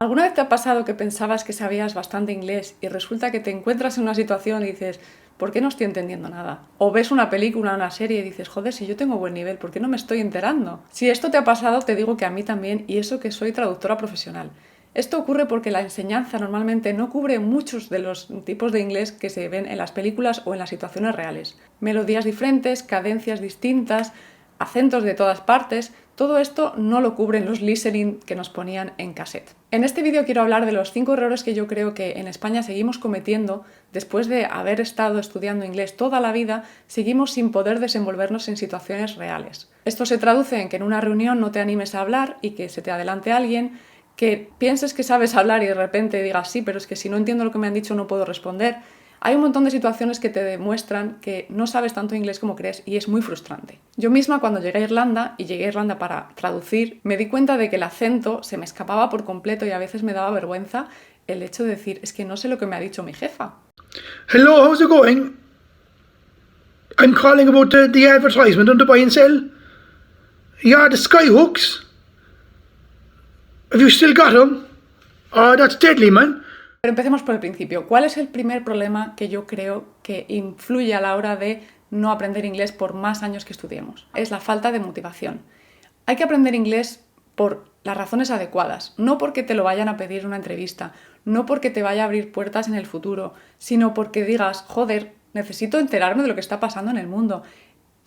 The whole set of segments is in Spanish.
¿Alguna vez te ha pasado que pensabas que sabías bastante inglés y resulta que te encuentras en una situación y dices, ¿por qué no estoy entendiendo nada? O ves una película, una serie y dices, joder, si yo tengo buen nivel, ¿por qué no me estoy enterando? Si esto te ha pasado, te digo que a mí también, y eso que soy traductora profesional. Esto ocurre porque la enseñanza normalmente no cubre muchos de los tipos de inglés que se ven en las películas o en las situaciones reales. Melodías diferentes, cadencias distintas, acentos de todas partes, todo esto no lo cubren los listening que nos ponían en cassette. En este vídeo quiero hablar de los 5 errores que yo creo que en España seguimos cometiendo después de haber estado estudiando inglés toda la vida, seguimos sin poder desenvolvernos en situaciones reales. Esto se traduce en que en una reunión no te animes a hablar y que se te adelante alguien, que pienses que sabes hablar y de repente digas sí, pero es que si no entiendo lo que me han dicho no puedo responder. Hay un montón de situaciones que te demuestran que no sabes tanto inglés como crees y es muy frustrante. Yo misma cuando llegué a Irlanda, y llegué a Irlanda para traducir, me di cuenta de que el acento se me escapaba por completo y a veces me daba vergüenza el hecho de decir, es que no sé lo que me ha dicho mi jefa. Hello, how's it going? I'm calling about the advertisement on the buy and sell. Yeah, the skyhooks. Have you still got them? Oh, that's deadly, man. Pero empecemos por el principio. ¿Cuál es el primer problema que yo creo que influye a la hora de no aprender inglés por más años que estudiemos? Es la falta de motivación. Hay que aprender inglés por las razones adecuadas, no porque te lo vayan a pedir en una entrevista, no porque te vaya a abrir puertas en el futuro, sino porque digas, joder, necesito enterarme de lo que está pasando en el mundo.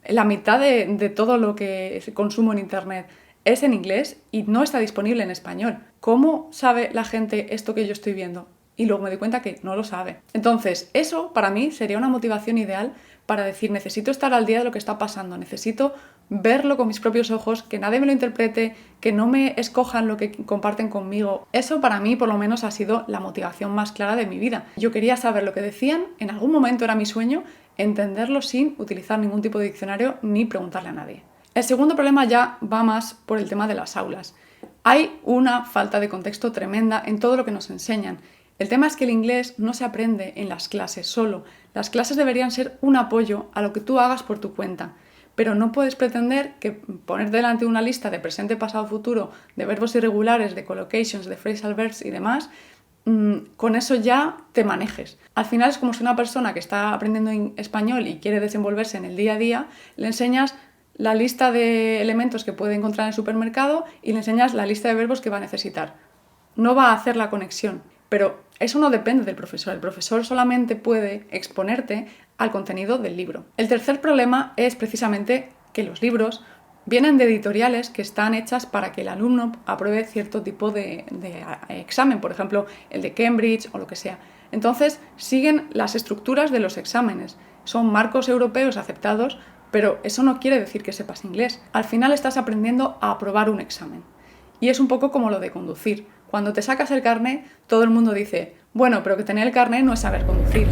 La mitad de todo lo que consumo en Internet es en inglés y no está disponible en español. ¿Cómo sabe la gente esto que yo estoy viendo? Y luego me di cuenta que no lo sabe. Entonces, eso para mí sería una motivación ideal para decir, necesito estar al día de lo que está pasando, necesito verlo con mis propios ojos, que nadie me lo interprete, que no me escojan lo que comparten conmigo. Eso para mí por lo menos ha sido la motivación más clara de mi vida. Yo quería saber lo que decían, en algún momento era mi sueño, entenderlo sin utilizar ningún tipo de diccionario ni preguntarle a nadie. El segundo problema ya va más por el tema de las aulas. Hay una falta de contexto tremenda en todo lo que nos enseñan. El tema es que el inglés no se aprende en las clases solo. Las clases deberían ser un apoyo a lo que tú hagas por tu cuenta. Pero no puedes pretender que poner delante una lista de presente, pasado, futuro, de verbos irregulares, de collocations, de phrasal verbs y demás, con eso ya te manejes. Al final es como si una persona que está aprendiendo español y quiere desenvolverse en el día a día, le enseñas la lista de elementos que puede encontrar en el supermercado y le enseñas la lista de verbos que va a necesitar. No va a hacer la conexión. Pero eso no depende del profesor. El profesor solamente puede exponerte al contenido del libro. El tercer problema es precisamente que los libros vienen de editoriales que están hechas para que el alumno apruebe cierto tipo de examen, por ejemplo, el de Cambridge o lo que sea. Entonces, siguen las estructuras de los exámenes. Son marcos europeos aceptados, pero eso no quiere decir que sepas inglés. Al final estás aprendiendo a aprobar un examen. Y es un poco como lo de conducir. Cuando te sacas el carné, todo el mundo dice, bueno, pero que tener el carné no es saber conducir.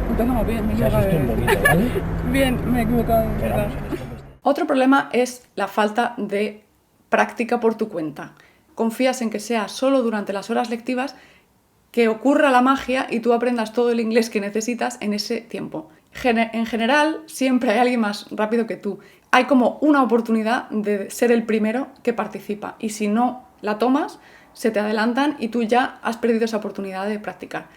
Empezamos bien, Bien, me he equivocado. Otro problema es la falta de práctica por tu cuenta. Confías en que sea solo durante las horas lectivas que ocurra la magia y tú aprendas todo el inglés que necesitas en ese tiempo. En general, siempre hay alguien más rápido que tú. Hay como una oportunidad de ser el primero que participa y si no la tomas, se te adelantan y tú ya has perdido esa oportunidad de practicar.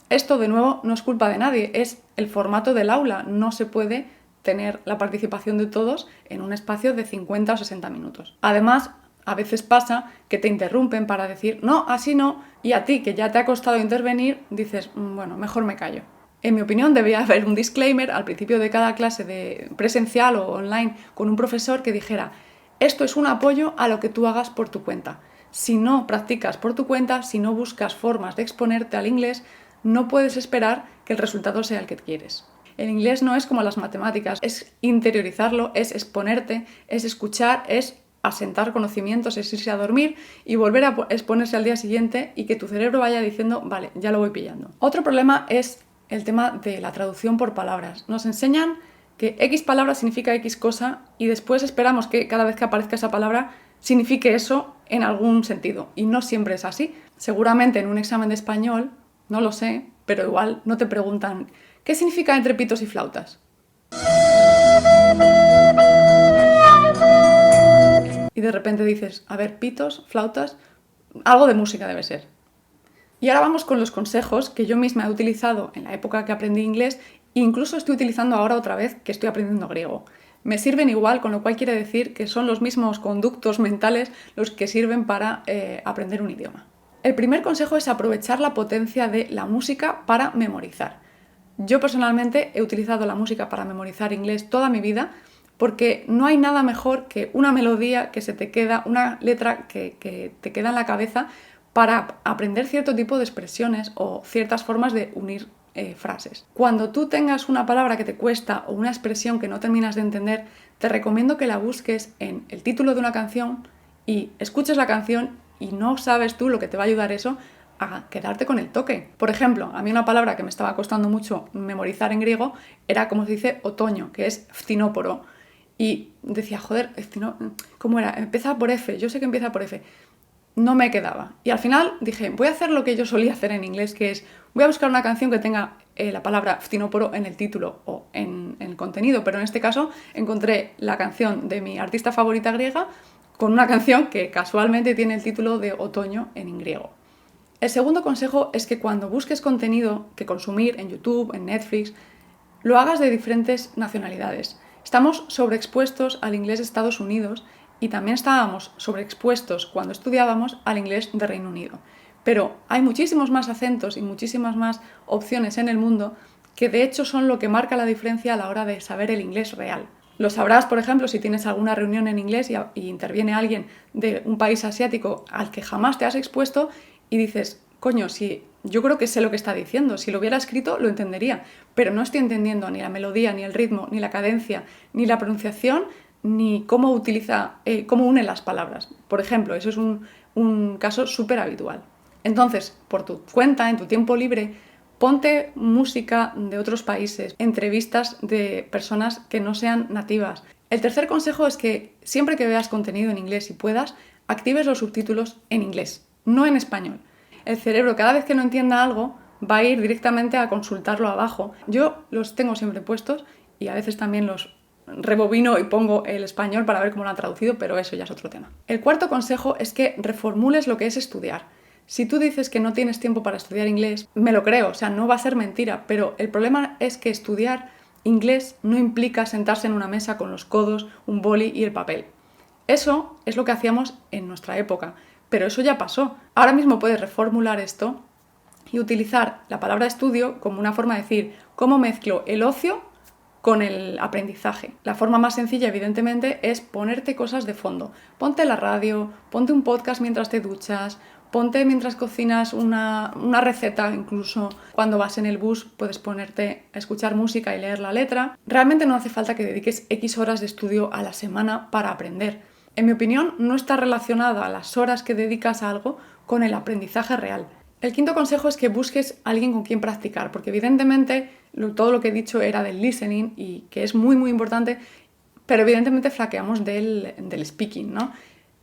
Esto, de nuevo, no es culpa de nadie, es el formato del aula. No se puede tener la participación de todos en un espacio de 50 o 60 minutos. Además, a veces pasa que te interrumpen para decir, no, así no, y a ti, que ya te ha costado intervenir, dices, bueno, mejor me callo. En mi opinión, debería haber un disclaimer al principio de cada clase de presencial o online con un profesor que dijera, esto es un apoyo a lo que tú hagas por tu cuenta. Si no practicas por tu cuenta, si no buscas formas de exponerte al inglés, no puedes esperar que el resultado sea el que quieres. El inglés no es como las matemáticas, es interiorizarlo, es exponerte, es escuchar, es asentar conocimientos, es irse a dormir y volver a exponerse al día siguiente y que tu cerebro vaya diciendo, vale, ya lo voy pillando. Otro problema es el tema de la traducción por palabras. Nos enseñan que X palabra significa X cosa y después esperamos que cada vez que aparezca esa palabra signifique eso en algún sentido y no siempre es así. Seguramente en un examen de español No lo sé, pero igual no te preguntan ¿qué significa entre pitos y flautas? Y de repente dices, a ver, pitos, flautas, algo de música debe ser. Y ahora vamos con los consejos que yo misma he utilizado en la época que aprendí inglés e incluso estoy utilizando ahora otra vez que estoy aprendiendo griego. Me sirven igual, con lo cual quiere decir que son los mismos conductos mentales los que sirven para aprender un idioma. El primer consejo es aprovechar la potencia de la música para memorizar. Yo personalmente he utilizado la música para memorizar inglés toda mi vida porque no hay nada mejor que una melodía que se te queda, una letra que te queda en la cabeza para aprender cierto tipo de expresiones o ciertas formas de unir frases. Cuando tú tengas una palabra que te cuesta o una expresión que no terminas de entender, te recomiendo que la busques en el título de una canción y escuches la canción y no sabes tú lo que te va a ayudar eso a quedarte con el toque. Por ejemplo, a mí una palabra que me estaba costando mucho memorizar en griego era como se dice otoño, que es ftinóporo. Y decía, joder, ¿cómo era? Empieza por F, yo sé que empieza por F. No me quedaba. Y al final dije, voy a hacer lo que yo solía hacer en inglés, que es, voy a buscar una canción que tenga la palabra ftinóporo en el título o en el contenido, pero en este caso encontré la canción de mi artista favorita griega con una canción que casualmente tiene el título de otoño en griego. El segundo consejo es que cuando busques contenido que consumir en YouTube, en Netflix, lo hagas de diferentes nacionalidades. Estamos sobreexpuestos al inglés de Estados Unidos y también estábamos sobreexpuestos cuando estudiábamos al inglés de Reino Unido. Pero hay muchísimos más acentos y muchísimas más opciones en el mundo que de hecho son lo que marca la diferencia a la hora de saber el inglés real. Lo sabrás, por ejemplo, si tienes alguna reunión en inglés y interviene alguien de un país asiático al que jamás te has expuesto y dices, coño, si yo creo que sé lo que está diciendo, si lo hubiera escrito lo entendería, pero no estoy entendiendo ni la melodía, ni el ritmo, ni la cadencia, ni la pronunciación, ni cómo utiliza, cómo une las palabras. Por ejemplo, eso es un caso súper habitual. Entonces, por tu cuenta, en tu tiempo libre, ponte música de otros países, entrevistas de personas que no sean nativas. El tercer consejo es que siempre que veas contenido en inglés y puedas, actives los subtítulos en inglés, no en español. El cerebro, cada vez que no entienda algo, va a ir directamente a consultarlo abajo. Yo los tengo siempre puestos y a veces también los rebobino y pongo el español para ver cómo lo han traducido, pero eso ya es otro tema. El cuarto consejo es que reformules lo que es estudiar. Si tú dices que no tienes tiempo para estudiar inglés, me lo creo, o sea, no va a ser mentira, pero el problema es que estudiar inglés no implica sentarse en una mesa con los codos, un boli y el papel. Eso es lo que hacíamos en nuestra época, pero eso ya pasó. Ahora mismo puedes reformular esto y utilizar la palabra estudio como una forma de decir cómo mezclo el ocio con el aprendizaje. La forma más sencilla, evidentemente, es ponerte cosas de fondo. Ponte la radio, ponte un podcast mientras te duchas, ponte mientras cocinas una receta, incluso cuando vas en el bus puedes ponerte a escuchar música y leer la letra. Realmente no hace falta que dediques X horas de estudio a la semana para aprender. En mi opinión, no está relacionada las horas que dedicas a algo con el aprendizaje real. El quinto consejo es que busques a alguien con quien practicar, porque evidentemente todo lo que he dicho era del listening y que es muy muy importante, pero evidentemente flaqueamos del speaking, ¿no?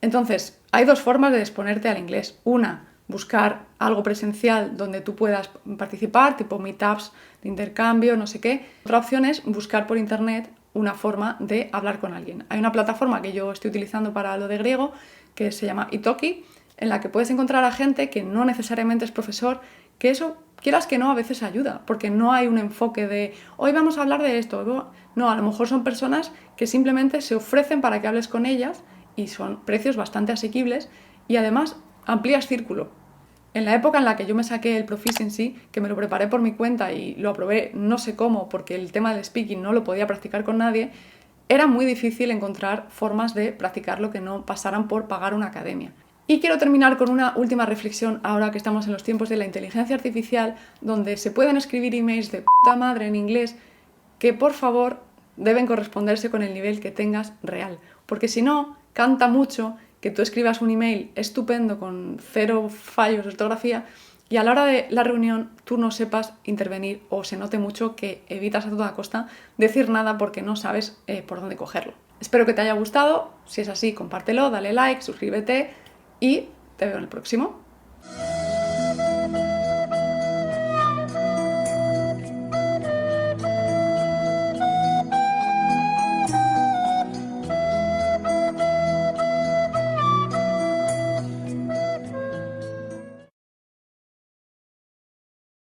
Entonces, hay dos formas de exponerte al inglés. Una, buscar algo presencial donde tú puedas participar, tipo meetups de intercambio, no sé qué. Otra opción es buscar por internet una forma de hablar con alguien. Hay una plataforma que yo estoy utilizando para lo de griego que se llama Italki, en la que puedes encontrar a gente que no necesariamente es profesor, que eso, quieras que no, a veces ayuda, porque no hay un enfoque de hoy vamos a hablar de esto. No, a lo mejor son personas que simplemente se ofrecen para que hables con ellas y son precios bastante asequibles y además amplías círculo. En la época en la que yo me saqué el Proficiency, que me lo preparé por mi cuenta y lo aprobé no sé cómo porque el tema del speaking no lo podía practicar con nadie, era muy difícil encontrar formas de practicarlo que no pasaran por pagar una academia. Y quiero terminar con una última reflexión ahora que estamos en los tiempos de la inteligencia artificial, donde se pueden escribir emails de puta madre en inglés que por favor deben corresponderse con el nivel que tengas real, porque si no, canta mucho que tú escribas un email estupendo con 0 fallos de ortografía y a la hora de la reunión tú no sepas intervenir o se note mucho que evitas a toda costa decir nada porque no sabes por dónde cogerlo. Espero que te haya gustado, si es así compártelo, dale like, suscríbete y te veo en el próximo.